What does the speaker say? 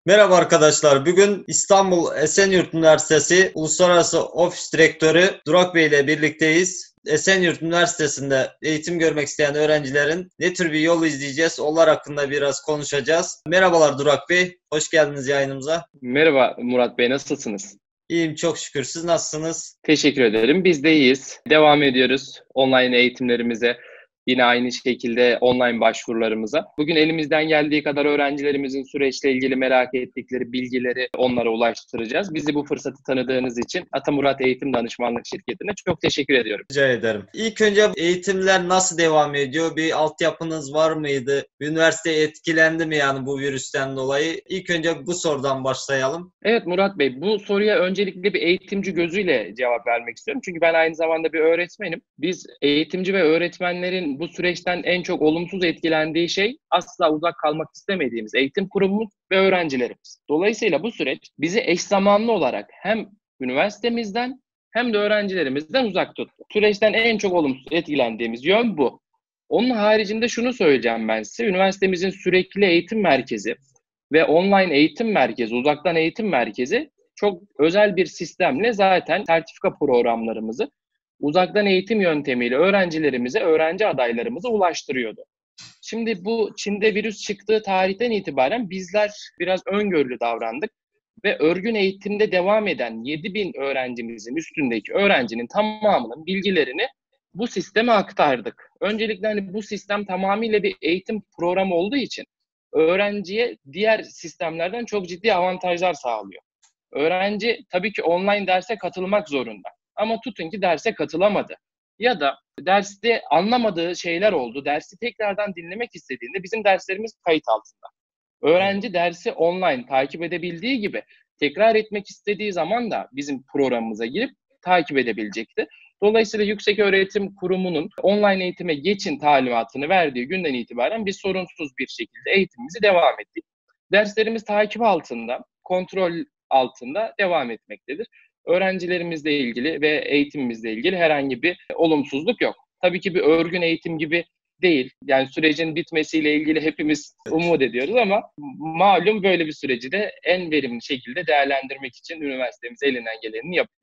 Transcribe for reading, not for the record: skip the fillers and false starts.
Merhaba arkadaşlar. Bugün İstanbul Esenyurt Üniversitesi Uluslararası Ofis Direktörü Durak Bey ile birlikteyiz. Esenyurt Üniversitesi'nde eğitim görmek isteyen öğrencilerin ne tür bir yol izleyeceğiz? Onlar hakkında biraz konuşacağız. Merhabalar Durak Bey. Hoş geldiniz yayınımıza. Merhaba Murat Bey, nasılsınız? İyiyim çok şükür. Siz nasılsınız? Teşekkür ederim. Biz de iyiyiz. Devam ediyoruz online eğitimlerimize. Yine aynı şekilde online başvurularımıza. Bugün elimizden geldiği kadar öğrencilerimizin süreçle ilgili merak ettikleri bilgileri onlara ulaştıracağız. Bizi bu fırsatı tanıdığınız için Atamurat Eğitim Danışmanlık Şirketi'ne çok teşekkür ediyorum. Rica ederim. İlk önce eğitimler nasıl devam ediyor? Bir altyapınız var mıydı? Üniversite etkilendi mi yani bu virüsten dolayı? İlk önce bu sorudan başlayalım. Evet Murat Bey, bu soruya öncelikle bir eğitimci gözüyle cevap vermek istiyorum. Çünkü ben aynı zamanda bir öğretmenim. Biz eğitimci ve öğretmenlerin bu süreçten en çok olumsuz etkilendiği şey asla uzak kalmak istemediğimiz eğitim kurumumuz ve öğrencilerimiz. Dolayısıyla bu süreç bizi eş zamanlı olarak hem üniversitemizden hem de öğrencilerimizden uzak tuttu. Süreçten en çok olumsuz etkilendiğimiz yön bu. Onun haricinde şunu söyleyeceğim ben size. Üniversitemizin sürekli eğitim merkezi ve online eğitim merkezi, uzaktan eğitim merkezi çok özel bir sistemle zaten sertifika programlarımızı uzaktan eğitim yöntemiyle öğrencilerimize, öğrenci adaylarımıza ulaştırıyordu. Şimdi bu Çin'de virüs çıktığı tarihten itibaren bizler biraz öngörülü davrandık ve örgün eğitimde devam eden 7.000 öğrencimizin üstündeki öğrencinin tamamının bilgilerini bu sisteme aktardık. Öncelikle bu sistem tamamıyla bir eğitim programı olduğu için öğrenciye diğer sistemlerden çok ciddi avantajlar sağlıyor. Öğrenci tabii ki online derse katılmak zorunda. Ama tutun ki derse katılamadı. Ya da derste anlamadığı şeyler oldu. Dersi tekrardan dinlemek istediğinde bizim derslerimiz kayıt altında. Öğrenci dersi online takip edebildiği gibi tekrar etmek istediği zaman da bizim programımıza girip takip edebilecekti. Dolayısıyla Yükseköğretim Kurumu'nun online eğitime geçin talimatını verdiği günden itibaren biz sorunsuz bir şekilde eğitimimizi devam ettik. Derslerimiz takip altında, kontrol altında devam etmektedir. Öğrencilerimizle ilgili ve eğitimimizle ilgili herhangi bir olumsuzluk yok. Tabii ki bir örgün eğitim gibi değil. Yani sürecin bitmesiyle ilgili hepimiz umut ediyoruz ama malum böyle bir süreci de en verimli şekilde değerlendirmek için üniversitemiz elinden geleni yapıyor.